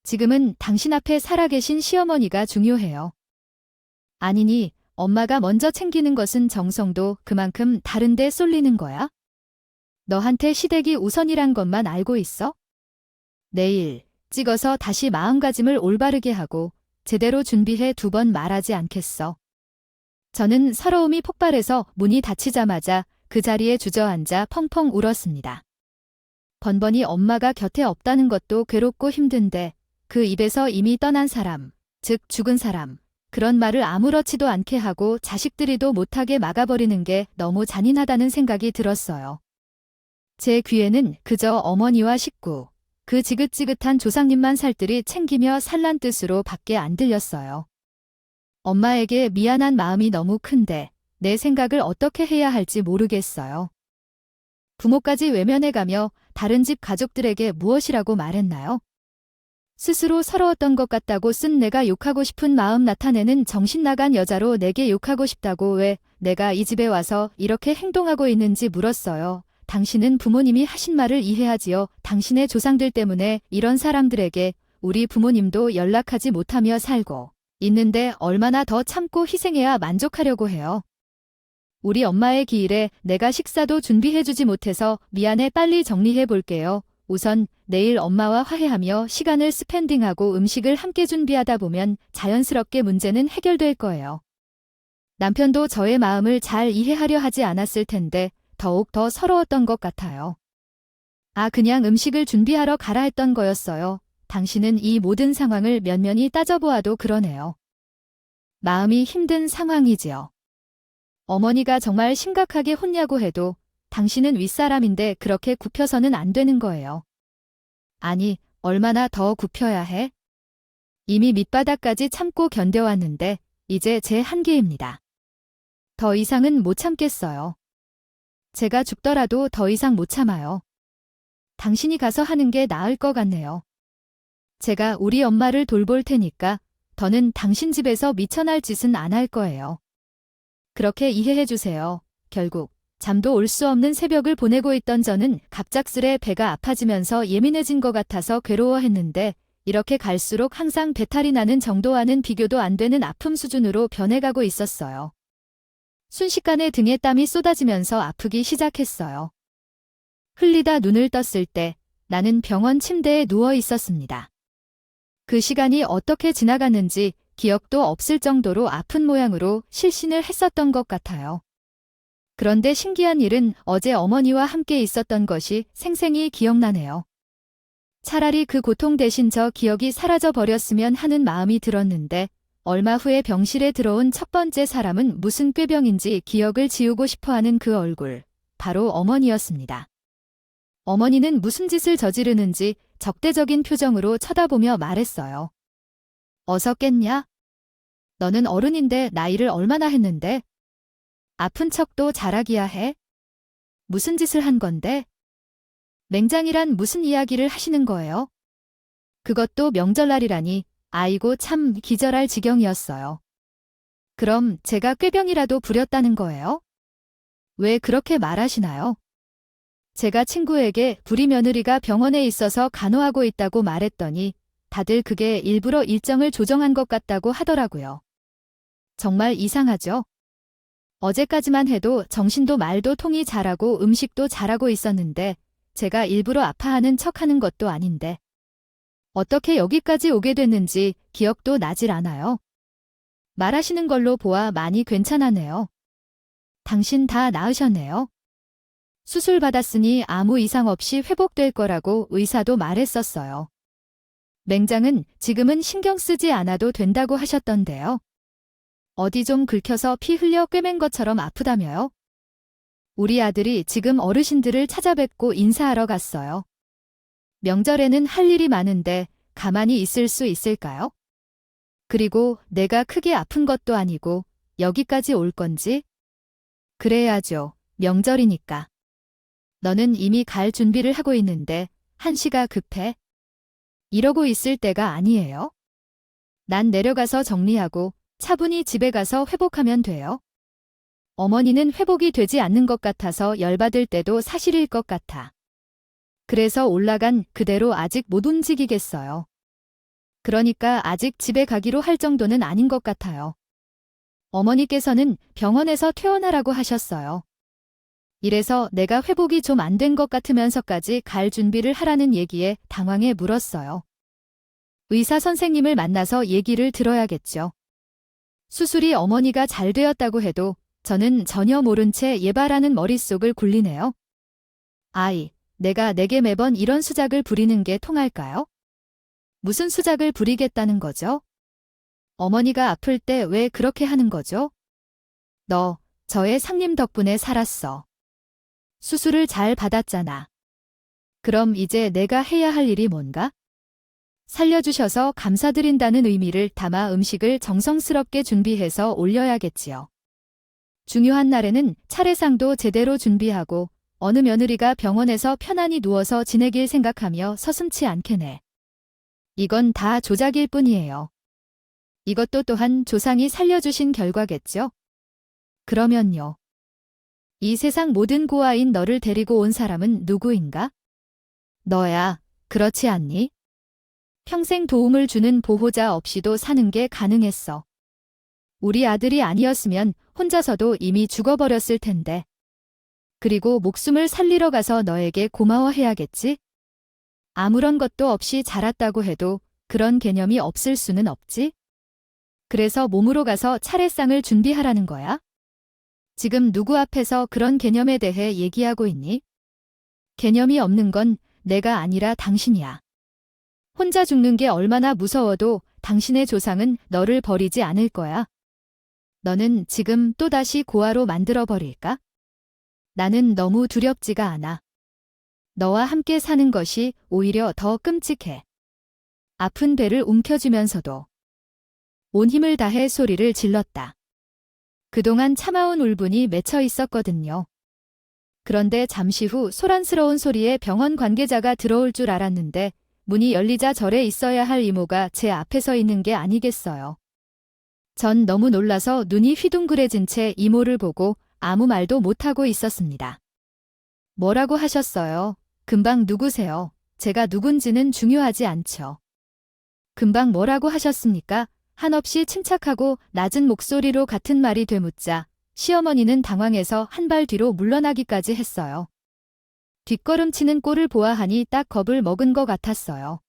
지금은 당신 앞에 살아계신 시어머니가 중요해요. 아니니 엄마가 먼저 챙기는 것은 정성도 그만큼 다른데 쏠리는 거야? 너한테 시댁이 우선이란 것만 알고 있어? 내일 찍어서 다시 마음가짐을 올바르게 하고 제대로 준비해 2번 말하지 않겠어. 저는 서러움이 폭발해서 문이 닫히자마자 그 자리에 주저앉아 펑펑 울었습니다. 번번이 엄마가 곁에 없다는 것도 괴롭고 힘든데 그 입에서 이미 떠난 사람, 즉 죽은 사람, 그런 말을 아무렇지도 않게 하고 자식들이도 못하게 막아버리는 게 너무 잔인하다는 생각이 들었어요. 제 귀에는 그저 어머니와 식구, 그 지긋지긋한 조상님만 살뜰히 챙기며 살란 뜻으로 밖에 안 들렸어요. 엄마에게 미안한 마음이 너무 큰데 내 생각을 어떻게 해야 할지 모르겠어요. 부모까지 외면해가며 다른 집 가족들에게 무엇이라고 말했나요? 스스로 서러웠던 것 같다고 쓴 내가 욕하고 싶은 마음 나타내는 정신 나간 여자로 내게 욕하고 싶다고 왜 내가 이 집에 와서 이렇게 행동하고 있는지 물었어요. 당신은 부모님이 하신 말을 이해하지요. 당신의 조상들 때문에 이런 사람들에게 우리 부모님도 연락하지 못하며 살고 있는데 얼마나 더 참고 희생해야 만족하려고 해요. 우리 엄마의 기일에 내가 식사도 준비해주지 못해서 미안해. 빨리 정리해 볼게요. 우선 내일 엄마와 화해하며 시간을 스pen딩하고 음식을 함께 준비하다 보면 자연스럽게 문제는 해결될 거예요. 남편도 저의 마음을 잘 이해하려 하지 않았을 텐데 더욱 더 서러웠던 것 같아요. 그냥 음식을 준비하러 가라 했던 거였어요. 당신은 이 모든 상황을 면면히 따져보아도 그러네요. 마음이 힘든 상황이지요. 어머니가 정말 심각하게 혼냐고 해도 당신은 윗사람인데 그렇게 굽혀서는 안 되는 거예요. 아니, 얼마나 더 굽혀야 해? 이미 밑바닥까지 참고 견뎌왔는데 이제 제 한계입니다. 더 이상은 못 참겠어요. 제가 죽더라도 더 이상 못 참아요. 당신이 가서 하는 게 나을 것 같네요. 제가 우리 엄마를 돌볼 테니까 더는 당신 집에서 미쳐날 짓은 안 할 거예요. 그렇게 이해해 주세요. 결국 잠도 올 수 없는 새벽을 보내고 있던 저는 갑작스레 배가 아파지면서 예민해진 것 같아서 괴로워했는데 이렇게 갈수록 항상 배탈이 나는 정도와는 비교도 안 되는 아픔 수준으로 변해가고 있었어요. 순식간에 등에 땀이 쏟아지면서 아프기 시작했어요. 흘리다 눈을 떴을 때 나는 병원 침대에 누워 있었습니다. 그 시간이 어떻게 지나갔는지 기억도 없을 정도로 아픈 모양으로 실신을 했었던 것 같아요. 그런데 신기한 일은 어제 어머니와 함께 있었던 것이 생생히 기억나네요. 차라리 그 고통 대신 저 기억이 사라져 버렸으면 하는 마음이 들었는데 얼마 후에 병실에 들어온 첫 번째 사람은 무슨 꾀병인지 기억을 지우고 싶어하는 그 얼굴, 바로 어머니였습니다. 어머니는 무슨 짓을 저지르는지 적대적인 표정으로 쳐다보며 말했어요. 어서 깼냐? 너는 어른인데 나이를 얼마나 했는데? 아픈 척도 잘하기야 해? 무슨 짓을 한 건데? 맹장이란 무슨 이야기를 하시는 거예요? 그것도 명절날이라니, 아이고 참 기절할 지경이었어요. 그럼 제가 꾀병이라도 부렸다는 거예요? 왜 그렇게 말하시나요? 제가 친구에게 부리 며느리가 병원에 있어서 간호하고 있다고 말했더니 다들 그게 일부러 일정을 조정한 것 같다고 하더라고요. 정말 이상하죠? 어제까지만 해도 정신도 말도 통이 잘하고 음식도 잘하고 있었는데 제가 일부러 아파하는 척하는 것도 아닌데 어떻게 여기까지 오게 됐는지 기억도 나질 않아요. 말하시는 걸로 보아 많이 괜찮아네요. 당신 다 나으셨네요. 수술 받았으니 아무 이상 없이 회복될 거라고 의사도 말했었어요. 맹장은 지금은 신경 쓰지 않아도 된다고 하셨던데요. 어디 좀 긁혀서 피 흘려 꿰맨 것처럼 아프다며요? 우리 아들이 지금 어르신들을 찾아뵙고 인사하러 갔어요. 명절에는 할 일이 많은데 가만히 있을 수 있을까요? 그리고 내가 크게 아픈 것도 아니고 여기까지 올 건지? 그래야죠. 명절이니까. 너는 이미 갈 준비를 하고 있는데 한시가 급해? 이러고 있을 때가 아니에요. 난 내려가서 정리하고 차분히 집에 가서 회복하면 돼요. 어머니는 회복이 되지 않는 것 같아서 열받을 때도 사실일 것 같아. 그래서 올라간 그대로 아직 못 움직이겠어요. 그러니까 아직 집에 가기로 할 정도는 아닌 것 같아요. 어머니께서는 병원에서 퇴원하라고 하셨어요. 이래서 내가 회복이 좀 안 된 것 같으면서까지 갈 준비를 하라는 얘기에 당황해 물었어요. 의사 선생님을 만나서 얘기를 들어야겠죠. 수술이 어머니가 잘 되었다고 해도 저는 전혀 모른 채 예바라는 머릿속을 굴리네요. 아이, 내가 내게 매번 이런 수작을 부리는 게 통할까요? 무슨 수작을 부리겠다는 거죠? 어머니가 아플 때 왜 그렇게 하는 거죠? 너, 저의 상님 덕분에 살았어. 수술을 잘 받았잖아. 그럼 이제 내가 해야 할 일이 뭔가? 살려주셔서 감사드린다는 의미를 담아 음식을 정성스럽게 준비해서 올려야겠지요. 중요한 날에는 차례상도 제대로 준비하고 어느 며느리가 병원에서 편안히 누워서 지내길 생각하며 서슴지 않게네. 이건 다 조작일 뿐이에요. 이것도 또한 조상이 살려주신 결과겠죠? 그러면요. 이 세상 모든 고아인 너를 데리고 온 사람은 누구인가? 너야, 그렇지 않니? 평생 도움을 주는 보호자 없이도 사는 게 가능했어. 우리 아들이 아니었으면 혼자서도 이미 죽어버렸을 텐데. 그리고 목숨을 살리러 가서 너에게 고마워해야겠지? 아무런 것도 없이 자랐다고 해도 그런 개념이 없을 수는 없지? 그래서 몸으로 가서 차례상을 준비하라는 거야? 지금 누구 앞에서 그런 개념에 대해 얘기하고 있니? 개념이 없는 건 내가 아니라 당신이야. 혼자 죽는 게 얼마나 무서워도 당신의 조상은 너를 버리지 않을 거야. 너는 지금 또다시 고아로 만들어버릴까? 나는 너무 두렵지가 않아. 너와 함께 사는 것이 오히려 더 끔찍해. 아픈 배를 움켜쥐면서도 온 힘을 다해 소리를 질렀다. 그동안 참아온 울분이 맺혀 있었거든요. 그런데 잠시 후 소란스러운 소리에 병원 관계자가 들어올 줄 알았는데 문이 열리자 절에 있어야 할 이모가 제 앞에 서 있는 게 아니겠어요. 전 너무 놀라서 눈이 휘둥그레진 채 이모를 보고 아무 말도 못하고 있었습니다. 뭐라고 하셨어요? 금방 누구세요? 제가 누군지는 중요하지 않죠. 금방 뭐라고 하셨습니까? 한없이 침착하고 낮은 목소리로 같은 말이 되묻자 시어머니는 당황해서 한 발 뒤로 물러나기까지 했어요. 뒷걸음치는 꼴을 보아하니 딱 겁을 먹은 것 같았어요.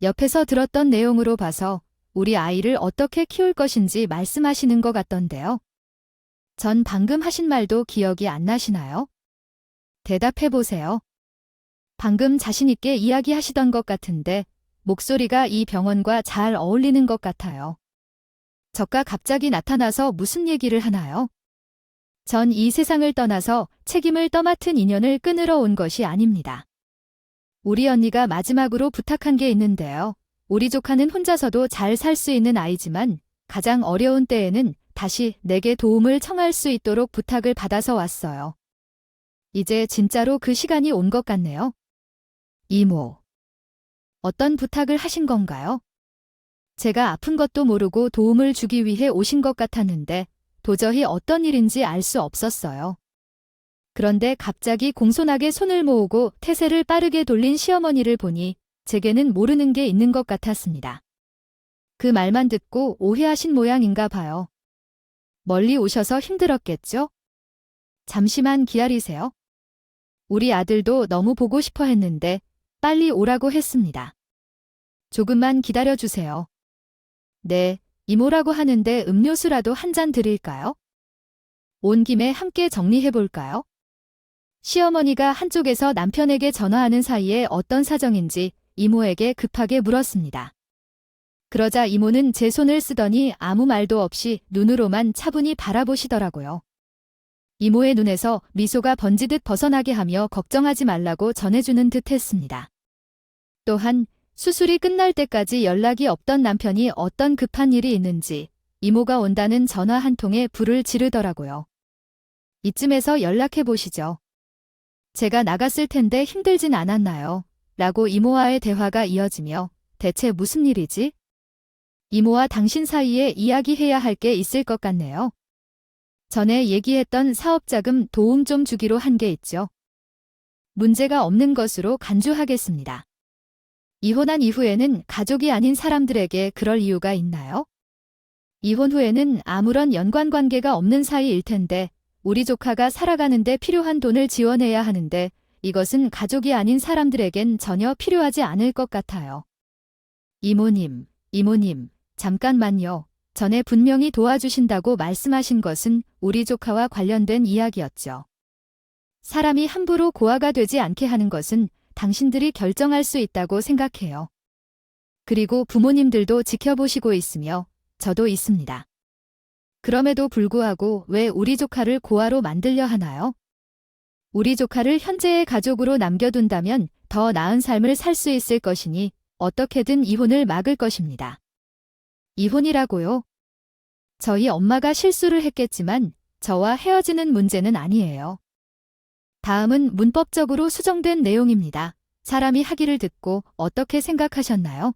옆에서 들었던 내용으로 봐서 우리 아이를 어떻게 키울 것인지 말씀하시는 것 같던데요. 전 방금 하신 말도 기억이 안 나시나요? 대답해 보세요. 방금 자신있게 이야기하시던 것 같은데 목소리가 이 병원과 잘 어울리는 것 같아요. 저가 갑자기 나타나서 무슨 얘기를 하나요? 전 이 세상을 떠나서 책임을 떠맡은 인연을 끊으러 온 것이 아닙니다. 우리 언니가 마지막으로 부탁한 게 있는데요. 우리 조카는 혼자서도 잘 살 수 있는 아이지만 가장 어려운 때에는 다시 내게 도움을 청할 수 있도록 부탁을 받아서 왔어요. 이제 진짜로 그 시간이 온 것 같네요. 이모. 어떤 부탁을 하신 건가요? 제가 아픈 것도 모르고 도움을 주기 위해 오신 것 같았는데 도저히 어떤 일인지 알 수 없었어요. 그런데 갑자기 공손하게 손을 모으고 태세를 빠르게 돌린 시어머니를 보니 제게는 모르는 게 있는 것 같았습니다. 그 말만 듣고 오해하신 모양인가 봐요. 멀리 오셔서 힘들었겠죠? 잠시만 기다리세요. 우리 아들도 너무 보고 싶어 했는데 빨리 오라고 했습니다. 조금만 기다려주세요. 네, 이모라고 하는데 음료수라도 한 잔 드릴까요? 온 김에 함께 정리해볼까요? 시어머니가 한쪽에서 남편에게 전화하는 사이에 어떤 사정인지 이모에게 급하게 물었습니다. 그러자 이모는 제 손을 쓰더니 아무 말도 없이 눈으로만 차분히 바라보시더라고요. 이모의 눈에서 미소가 번지듯 벗어나게 하며 걱정하지 말라고 전해주는 듯 했습니다. 또한 수술이 끝날 때까지 연락이 없던 남편이 어떤 급한 일이 있는지 이모가 온다는 전화 한 통에 불을 지르더라고요. 이쯤에서 연락해 보시죠. 제가 나갔을 텐데 힘들진 않았나요? 라고 이모와의 대화가 이어지며 대체 무슨 일이지? 이모와 당신 사이에 이야기해야 할 게 있을 것 같네요. 전에 얘기했던 사업자금 도움 좀 주기로 한 게 있죠. 문제가 없는 것으로 간주하겠습니다. 이혼한 이후에는 가족이 아닌 사람들에게 그럴 이유가 있나요? 이혼 후에는 아무런 연관관계가 없는 사이일 텐데 우리 조카가 살아가는데 필요한 돈을 지원해야 하는데 이것은 가족이 아닌 사람들에겐 전혀 필요하지 않을 것 같아요. 이모님, 잠깐만요. 전에 분명히 도와주신다고 말씀하신 것은 우리 조카와 관련된 이야기였죠. 사람이 함부로 고아가 되지 않게 하는 것은 당신들이 결정할 수 있다고 생각해요. 그리고 부모님들도 지켜보시고 있으며 저도 있습니다. 그럼에도 불구하고 왜 우리 조카를 고아로 만들려 하나요? 우리 조카를 현재의 가족으로 남겨둔다면 더 나은 삶을 살 수 있을 것이니 어떻게든 이혼을 막을 것입니다. 이혼이라고요? 저희 엄마가 실수를 했겠지만 저와 헤어지는 문제는 아니에요. 다음은 문법적으로 수정된 내용입니다. 사람이 하기를 듣고 어떻게 생각하셨나요?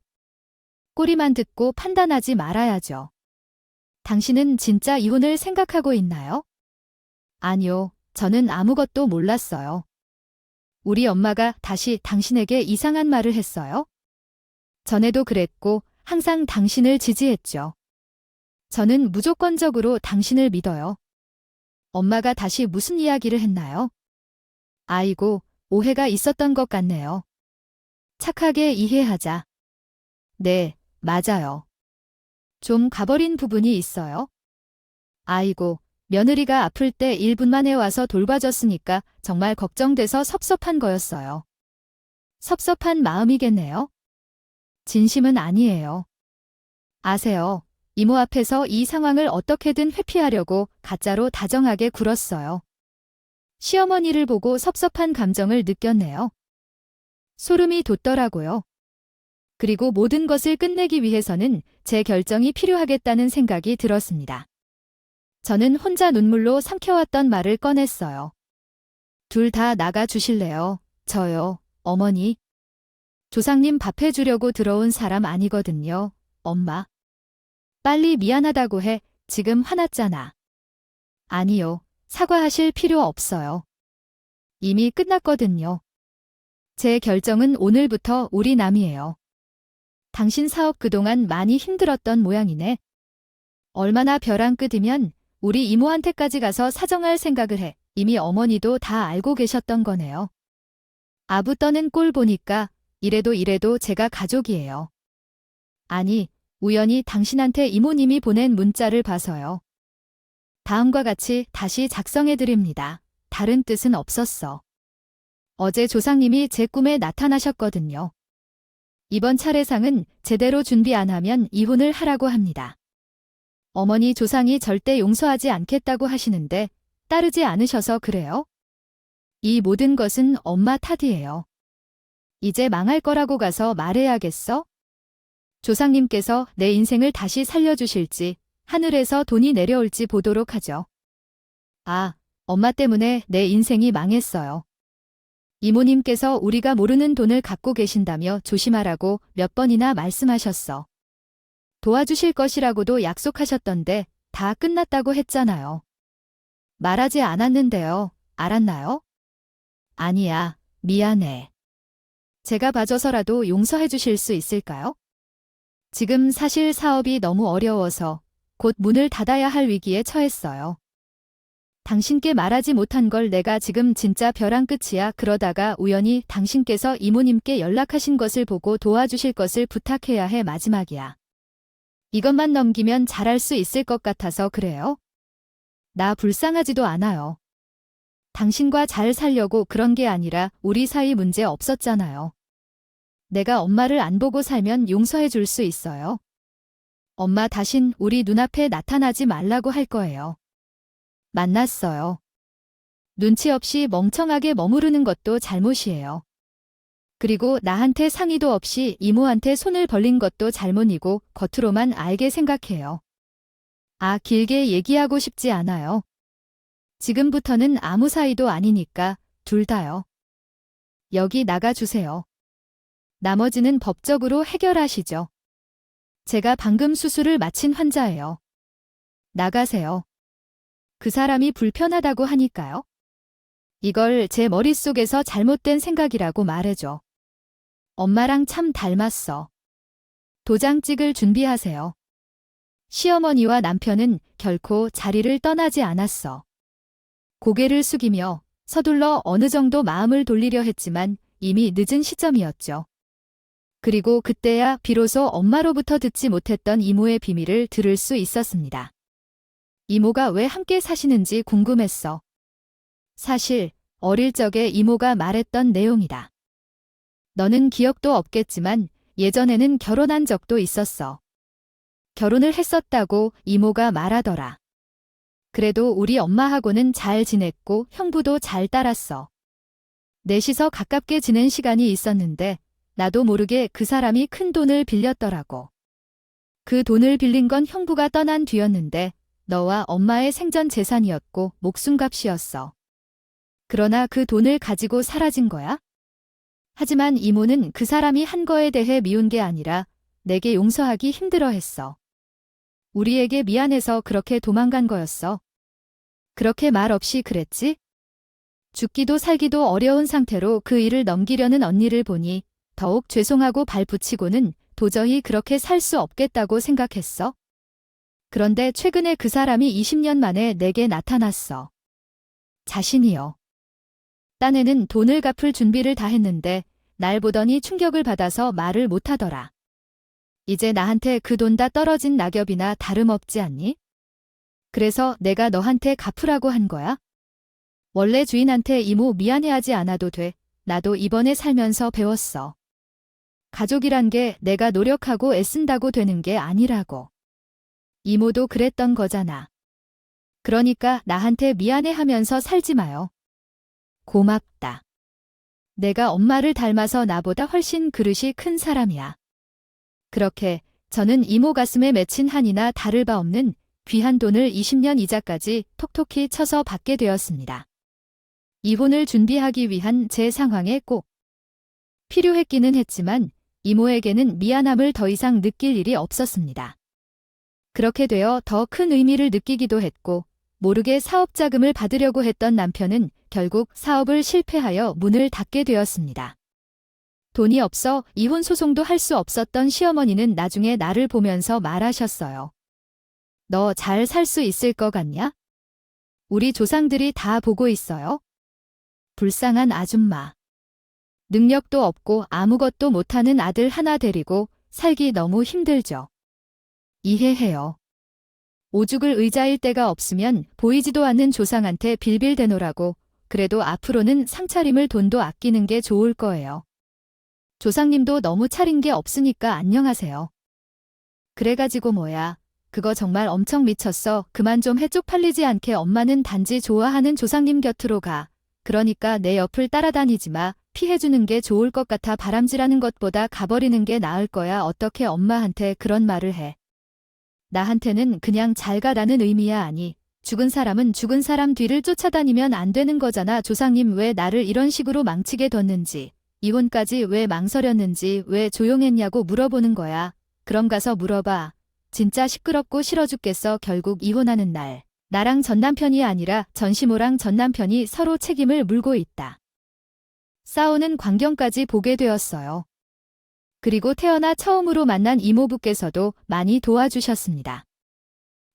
꼬리만 듣고 판단하지 말아야죠. 당신은 진짜 이혼을 생각하고 있나요? 아니요, 저는 아무것도 몰랐어요. 우리 엄마가 다시 당신에게 이상한 말을 했어요? 전에도 그랬고 항상 당신을 지지했죠. 저는 무조건적으로 당신을 믿어요. 엄마가 다시 무슨 이야기를 했나요? 아이고, 오해가 있었던 것 같네요. 착하게 이해하자. 네, 맞아요. 좀 가버린 부분이 있어요. 아이고, 며느리가 아플 때 1분 만에 와서 돌봐줬으니까 정말 걱정돼서 섭섭한 거였어요. 섭섭한 마음이겠네요. 진심은 아니에요. 아세요, 이모 앞에서 이 상황을 어떻게든 회피하려고 가짜로 다정하게 굴었어요. 시어머니를 보고 섭섭한 감정을 느꼈네요. 소름이 돋더라고요. 그리고 모든 것을 끝내기 위해서는 제 결정이 필요하겠다는 생각이 들었습니다. 저는 혼자 눈물로 삼켜왔던 말을 꺼냈어요. 둘 다 나가 주실래요? 저요, 어머니. 조상님 밥 해주려고 들어온 사람 아니거든요, 엄마. 빨리 미안하다고 해, 지금 화났잖아. 아니요, 사과하실 필요 없어요. 이미 끝났거든요. 제 결정은 오늘부터 우리 남이에요. 당신 사업 그동안 많이 힘들었던 모양이네. 얼마나 벼랑 끝이면 우리 이모한테까지 가서 사정할 생각을 해. 이미 어머니도 다 알고 계셨던 거네요. 아부 떠는 꼴 보니까 이래도 제가 가족이에요. 아니, 우연히 당신한테 이모님이 보낸 문자를 봐서요. 다음과 같이 다시 작성해드립니다. 다른 뜻은 없었어. 어제 조상님이 제 꿈에 나타나셨거든요. 이번 차례상은 제대로 준비 안 하면 이혼을 하라고 합니다. 어머니 조상이 절대 용서하지 않겠다고 하시는데 따르지 않으셔서 그래요? 이 모든 것은 엄마 탓이에요. 이제 망할 거라고 가서 말해야겠어? 조상님께서 내 인생을 다시 살려주실지 하늘에서 돈이 내려올지 보도록 하죠. 아, 엄마 때문에 내 인생이 망했어요. 이모님께서 우리가 모르는 돈을 갖고 계신다며 조심하라고 몇 번이나 말씀하셨어. 도와주실 것이라고도 약속하셨던데 다 끝났다고 했잖아요. 말하지 않았는데요. 알았나요? 아니야, 미안해. 제가 봐줘서라도 용서해 주실 수 있을까요? 지금 사실 사업이 너무 어려워서 곧 문을 닫아야 할 위기에 처했어요. 당신께 말하지 못한 걸 내가 지금 진짜 벼랑 끝이야. 그러다가 우연히 당신께서 이모님께 연락하신 것을 보고 도와주실 것을 부탁해야 해. 마지막이야. 이것만 넘기면 잘할 수 있을 것 같아서 그래요. 나 불쌍하지도 않아요. 당신과 잘 살려고 그런 게 아니라 우리 사이 문제 없었잖아요. 내가 엄마를 안 보고 살면 용서해 줄 수 있어요. 엄마 다신 우리 눈앞에 나타나지 말라고 할 거예요. 만났어요. 눈치 없이 멍청하게 머무르는 것도 잘못이에요. 그리고 나한테 상의도 없이 이모한테 손을 벌린 것도 잘못이고 겉으로만 알게 생각해요. 아, 길게 얘기하고 싶지 않아요. 지금부터는 아무 사이도 아니니까 둘 다요. 여기 나가주세요. 나머지는 법적으로 해결하시죠. 제가 방금 수술을 마친 환자예요. 나가세요. 그 사람이 불편하다고 하니까요. 이걸 제 머릿속에서 잘못된 생각이라고 말해줘. 엄마랑 참 닮았어. 도장 찍을 준비하세요. 시어머니와 남편은 결코 자리를 떠나지 않았어. 고개를 숙이며 서둘러 어느 정도 마음을 돌리려 했지만 이미 늦은 시점이었죠. 그리고 그때야 비로소 엄마로부터 듣지 못했던 이모의 비밀을 들을 수 있었습니다. 이모가 왜 함께 사시는지 궁금했어. 사실 어릴 적에 이모가 말했던 내용이다. 너는 기억도 없겠지만 예전에는 결혼한 적도 있었어. 결혼을 했었다고 이모가 말하더라. 그래도 우리 엄마하고는 잘 지냈고 형부도 잘 따랐어. 넷이서 가깝게 지낸 시간이 있었는데 나도 모르게 그 사람이 큰 돈을 빌렸더라고. 그 돈을 빌린 건 형부가 떠난 뒤였는데 너와 엄마의 생전 재산이었고 목숨값이었어. 그러나 그 돈을 가지고 사라진 거야? 하지만 이모는 그 사람이 한 거에 대해 미운 게 아니라 내게 용서하기 힘들어했어. 우리에게 미안해서 그렇게 도망간 거였어. 그렇게 말 없이 그랬지? 죽기도 살기도 어려운 상태로 그 일을 넘기려는 언니를 보니 더욱 죄송하고 발붙이고는 도저히 그렇게 살 수 없겠다고 생각했어. 그런데 최근에 그 사람이 20년 만에 내게 나타났어. 자신이요. 딴에는 돈을 갚을 준비를 다 했는데 날 보더니 충격을 받아서 말을 못하더라. 이제 나한테 그 돈 다 떨어진 낙엽이나 다름없지 않니? 그래서 내가 너한테 갚으라고 한 거야? 원래 주인한테 이모 미안해하지 않아도 돼. 나도 이번에 살면서 배웠어. 가족이란 게 내가 노력하고 애쓴다고 되는 게 아니라고. 이모도 그랬던 거잖아. 그러니까 나한테 미안해하면서 살지 마요. 고맙다. 내가 엄마를 닮아서 나보다 훨씬 그릇이 큰 사람이야. 그렇게 저는 이모 가슴에 맺힌 한이나 다를 바 없는 귀한 돈을 20년 이자까지 톡톡히 쳐서 받게 되었습니다. 이혼을 준비하기 위한 제 상황에 꼭 필요했기는 했지만 이모에게는 미안함을 더 이상 느낄 일이 없었습니다. 그렇게 되어 더 큰 의미를 느끼기도 했고 모르게 사업 자금을 받으려고 했던 남편은 결국 사업을 실패하여 문을 닫게 되었습니다. 돈이 없어 이혼 소송도 할 수 없었던 시어머니는 나중에 나를 보면서 말하셨어요. 너 잘 살 수 있을 것 같냐? 우리 조상들이 다 보고 있어요. 불쌍한 아줌마. 능력도 없고 아무것도 못하는 아들 하나 데리고 살기 너무 힘들죠. 이해해요. 오죽을 의자일 데가 없으면 보이지도 않는 조상한테 빌빌대노라고. 그래도 앞으로는 상차림을 돈도 아끼는 게 좋을 거예요. 조상님도 너무 차린 게 없으니까 안녕하세요. 그래가지고 뭐야. 그거 정말 엄청 미쳤어. 그만 좀 해. 쪽팔리지 않게. 엄마는 단지 좋아하는 조상님 곁으로 가. 그러니까 내 옆을 따라다니지 마. 피해주는 게 좋을 것 같아. 바람질하는 것보다 가버리는 게 나을 거야. 어떻게 엄마한테 그런 말을 해. 나한테는 그냥 잘 가라는 의미야. 아니. 죽은 사람은 죽은 사람 뒤를 쫓아다니면 안 되는 거잖아. 조상님 왜 나를 이런 식으로 망치게 뒀는지, 이혼까지 왜 망설였는지, 왜 조용했냐고 물어보는 거야. 그럼 가서 물어봐. 진짜 시끄럽고 싫어 죽겠어. 결국 이혼하는 날, 나랑 전남편이 아니라 전시모랑 전남편이 서로 책임을 물고 있다. 싸우는 광경까지 보게 되었어요. 그리고 태어나 처음으로 만난 이모부께서도 많이 도와주셨습니다.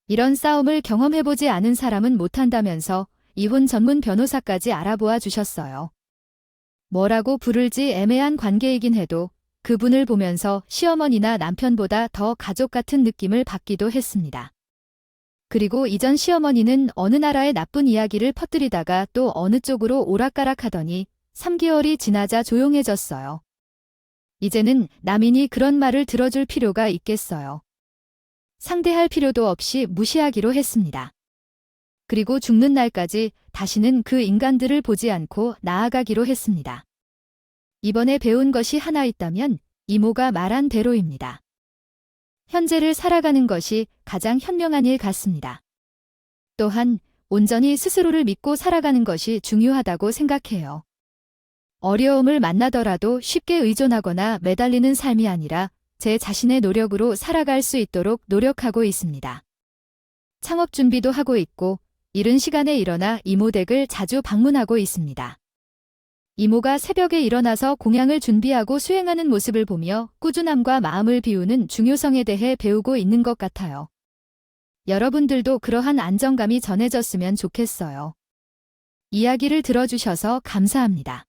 이런 싸움을 경험해보지 않은 사람은 못한다면서 이혼 전문 변호사까지 알아보아 주셨어요. 뭐라고 부를지 애매한 관계이긴 해도 그분을 보면서 시어머니나 남편보다 더 가족 같은 느낌을 받기도 했습니다. 그리고 이전 시어머니는 어느 나라의 나쁜 이야기를 퍼뜨리다가 또 어느 쪽으로 오락가락하더니 3개월이 지나자 조용해졌어요. 이제는 남인이 그런 말을 들어줄 필요가 있겠어요. 상대할 필요도 없이 무시하기로 했습니다. 그리고 죽는 날까지 다시는 그 인간들을 보지 않고 나아가기로 했습니다. 이번에 배운 것이 하나 있다면 이모가 말한 대로입니다. 현재를 살아가는 것이 가장 현명한 일 같습니다. 또한 온전히 스스로를 믿고 살아가는 것이 중요하다고 생각해요. 어려움을 만나더라도 쉽게 의존하거나 매달리는 삶이 아니라 제 자신의 노력으로 살아갈 수 있도록 노력하고 있습니다. 창업 준비도 하고 있고 이른 시간에 일어나 이모 댁을 자주 방문하고 있습니다. 이모가 새벽에 일어나서 공양을 준비하고 수행하는 모습을 보며 꾸준함과 마음을 비우는 중요성에 대해 배우고 있는 것 같아요. 여러분들도 그러한 안정감이 전해졌으면 좋겠어요. 이야기를 들어주셔서 감사합니다.